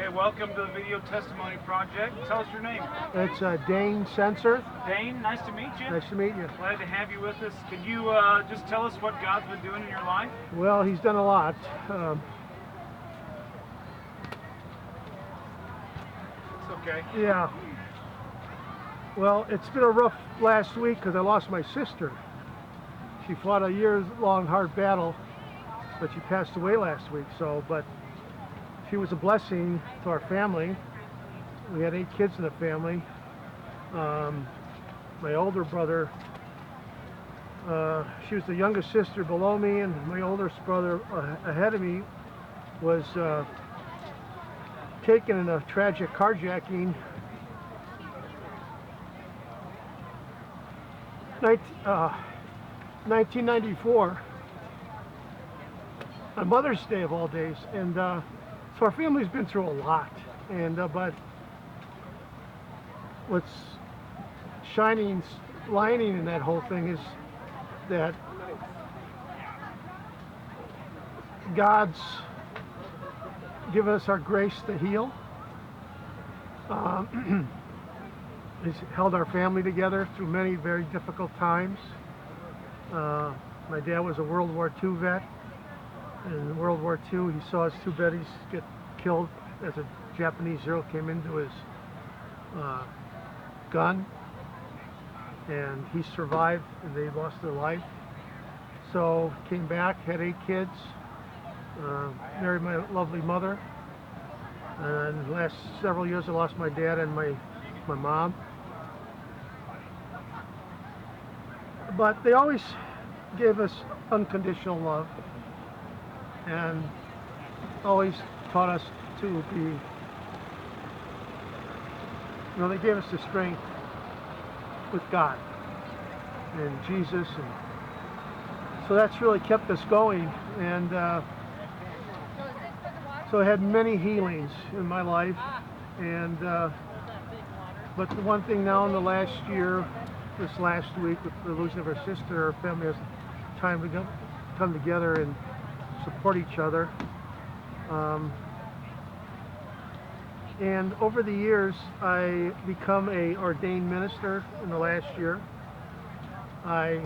Okay, welcome to the Video Testimony Project. Tell us your name. It's Dane Sensor. Dane, nice to meet you. Nice to meet you. Glad to have you with us. Could you just tell us what God's been doing in your life? Well, he's done a lot. It's okay. Yeah. Well, it's been a rough last week because I lost my sister. She fought a years-long hard battle, but she passed away last week. But she was a blessing to our family. We had 8 kids in the family. My older brother, she was the youngest sister below me, and my oldest brother ahead of me was taken in a tragic carjacking 1994 on Mother's Day of all days, and so our family's been through a lot, and but what's lining in that whole thing is that God's given us our grace to heal. He's held our family together through many very difficult times. My dad was a World War II vet. In World War II, he saw his 2 buddies get killed as a Japanese Zero came into his gun, and he survived, and they lost their life. So came back, had 8 kids, married my lovely mother, and the last several years I lost my dad and my mom. But they always gave us unconditional love and always taught us to be, they gave us the strength with God and Jesus, and so that's really kept us going. And so I had many healings in my life, and but the one thing now in the last year, this last week with the losing of our sister, our family has time to come together and support each other. And over the years, I become a ordained minister in the last year. I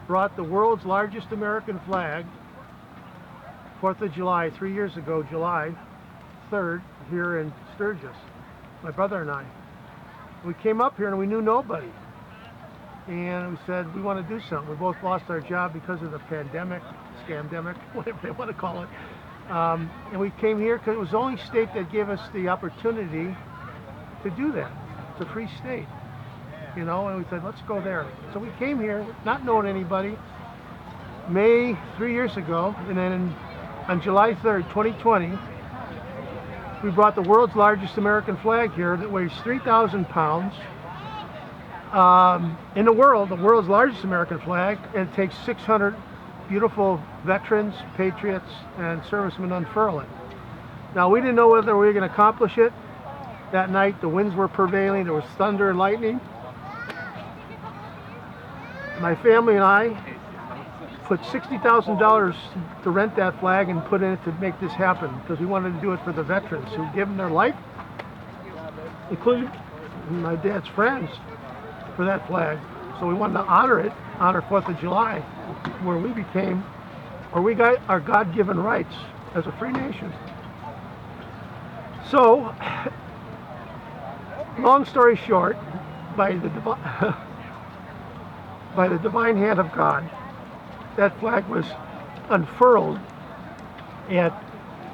brought the world's largest American flag, 4th of July, 3 years ago, July 3rd, here in Sturgis, my brother and I. We came up here and we knew nobody. And we said, we want to do something. We both lost our job because of the pandemic, scamdemic, whatever they want to call it. And we came here because it was the only state that gave us the opportunity to do that. It's a free state, and we said, let's go there. So we came here not knowing anybody, May 3 years ago, and then on July 3rd, 2020, we brought the world's largest American flag here that weighs 3,000 pounds. In the world's largest American flag, and it takes 600 beautiful veterans, patriots, and servicemen to unfurl it. Now, we didn't know whether we were going to accomplish it. That night, the winds were prevailing. There was thunder and lightning. My family and I put $60,000 to rent that flag and put in it to make this happen, because we wanted to do it for the veterans who've given their life, including my dad's friends, for that flag. So we wanted to honor 4th of July, where we got our God-given rights as a free nation. So, long story short, by the divine hand of God, that flag was unfurled at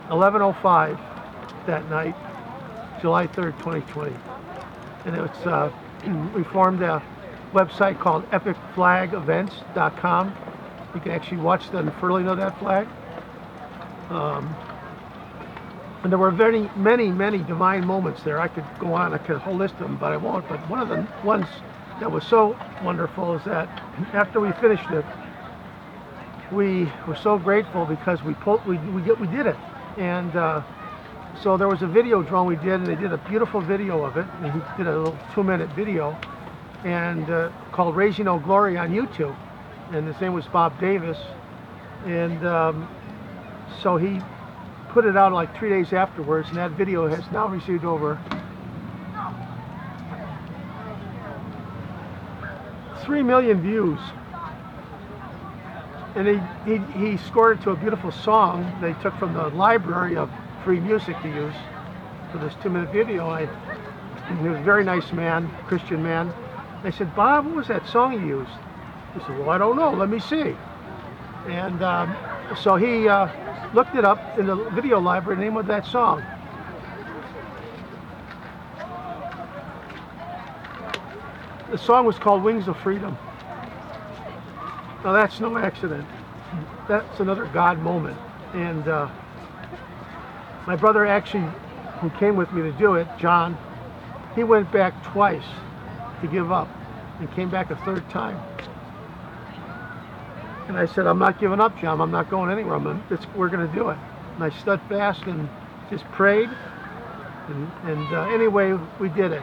11:05 that night, July 3rd, 2020. And it's, we formed a website called epicflagevents.com. You can actually watch the unfurling of that flag. And there were many divine moments there. I could go on, I could whole list them, but I won't. But one of the ones that was so wonderful is that after we finished it, we were so grateful because we did it. And so there was a video drone we did, and they did a beautiful video of it. And he did a little 2-minute video, and called Raising No Glory on YouTube. And his name was Bob Davis. And so he put it out like 3 days afterwards, and that video has now received over 3 million views. And he scored it to a beautiful song they took from the library of free music to use for this 2-minute video. He was a very nice man, Christian man. They said, "Bob, what was that song you used?" He said, "Well, I don't know. Let me see." And so he looked it up in the video library, the name of that song. The song was called "Wings of Freedom." Now that's no accident. That's another God moment. And my brother actually, who came with me to do it, John, he went back twice to give up and came back a third time. And I said, "I'm not giving up, John. I'm not going anywhere. We're going to do it." And I stood fast and just prayed. And anyway, we did it.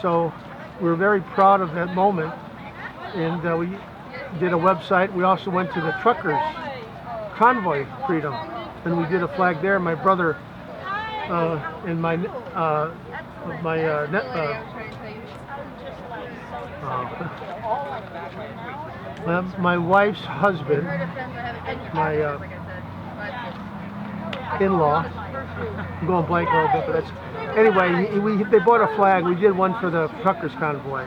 So we're very proud of that moment. And we did a website. We also went to the truckers convoy freedom, and we did a flag there. My brother and my wife's husband, my in-law, I'm going blank a little bit, but that's anyway. They bought a flag. We did one for the truckers convoy,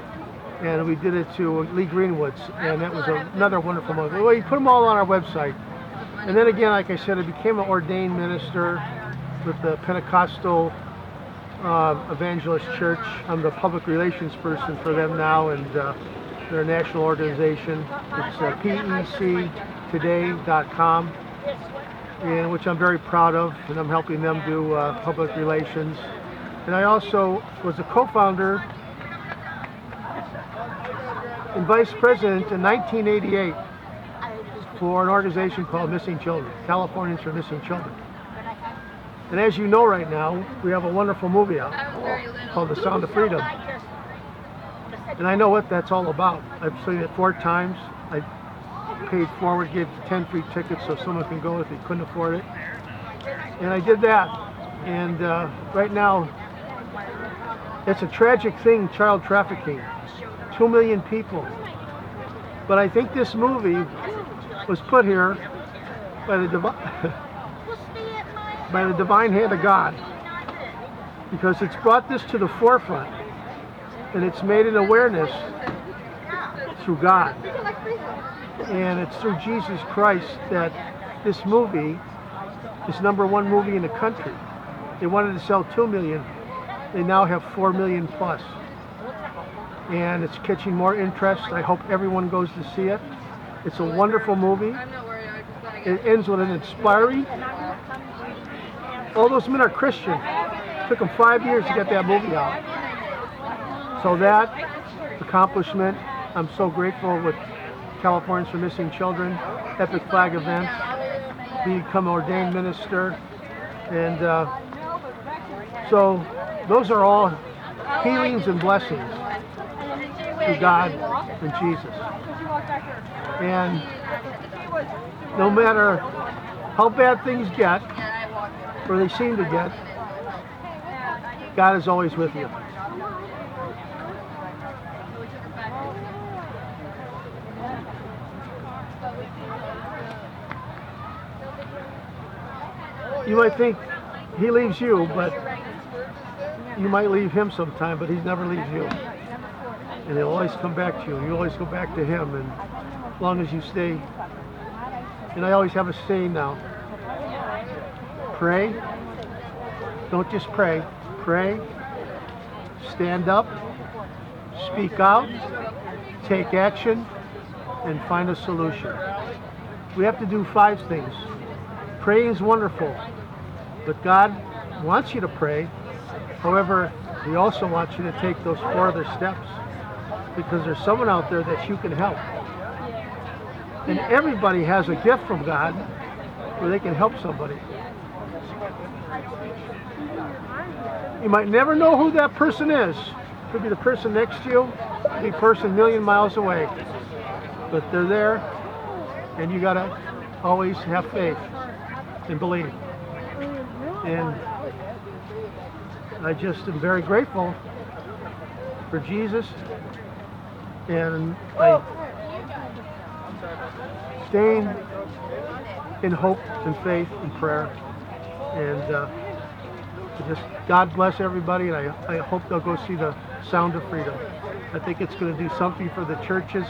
and we did it to Lee Greenwood's, and that was another wonderful moment. Well, we put them all on our website, and then again, like I said, I became an ordained minister with the Pentecostal Evangelist Church. I'm the public relations person for them now, and they're a national organization. It's pectoday.com, and which I'm very proud of, and I'm helping them do public relations. And I also was a co-founder and vice president in 1988 for an organization called Missing Children, Californians for Missing Children. And as you know right now, we have a wonderful movie out called The Sound of Freedom. And I know what that's all about. I've seen it 4 times. I paid forward, gave 10 free tickets so someone can go if they couldn't afford it. And I did that. And right now, it's a tragic thing, child trafficking. 2 million people. But I think this movie was put here by the divine hand of God, because it's brought this to the forefront, and it's made an awareness through God, and it's through Jesus Christ that this movie is #1 movie in the country. They wanted to sell 2 million. They now have 4 million plus, and it's catching more interest. I hope everyone goes to see it. It's a wonderful movie. It ends with an inspiring. All those men are Christian. It took them 5 years to get that movie out. So that accomplishment, I'm so grateful with Californians for Missing Children, Epic Flag Events, become an ordained minister. And so those are all healings and blessings through God and Jesus. And no matter how bad things get, or they seem to get, God is always with you. You might think he leaves you, but you might leave him sometime, but he never leaves you. And he'll always come back to you, and you always go back to him, and as long as you stay. And I always have a saying now: pray. Don't just pray. Pray. Stand up. Speak out. Take action. And find a solution. We have to do 5 things. Praying is wonderful, but God wants you to pray. However, He also wants you to take those 4 other steps, because there's someone out there that you can help. And everybody has a gift from God where they can help somebody. You might never know who that person is. Could be the person next to you, could be a person a million miles away. But they're there, and you gotta always have faith and believe. And I just am very grateful for Jesus, and I staying in hope and faith and prayer, and just God bless everybody, and I hope they'll go see the Sound of Freedom. I think it's going to do something for the churches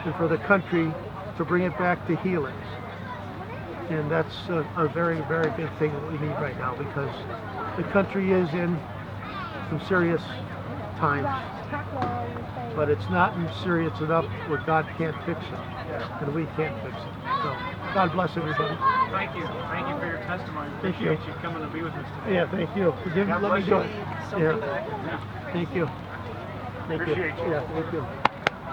and for the country to bring it back to healing. And that's a very, very good thing that we need right now, because the country is in some serious times. But it's not serious enough where God can't fix it, and we can't fix it. So God bless everybody. Thank you. Thank you for your testimony. Thank you. Appreciate you coming to be with us today. Yeah, thank you. God Let me bless do you. it. Yeah. Thank you. Thank you. Appreciate you. Yeah, thank you.